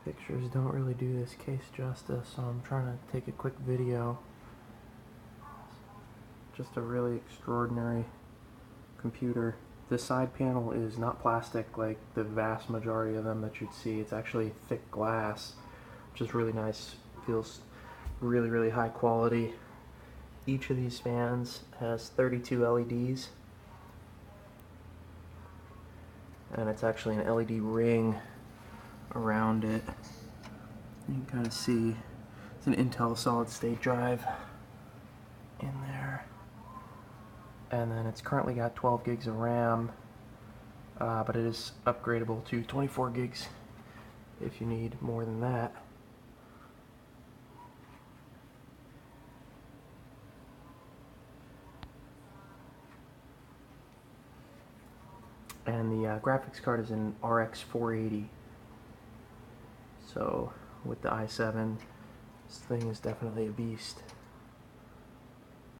Pictures don't really do this case justice, so I'm trying to take a quick video. Just a really extraordinary computer. The side panel is not plastic like the vast majority of them that you'd see. It's actually thick glass, which is really nice. Feels really, really high quality. Each of these fans has 32 LEDs, and it's actually an LED ring around it. You can kind of see it's an Intel solid state drive in there, and then it's currently got 12 gigs of RAM, but it is upgradable to 24 gigs if you need more than that. And the graphics card is an RX480. So with the i7, this thing is definitely a beast.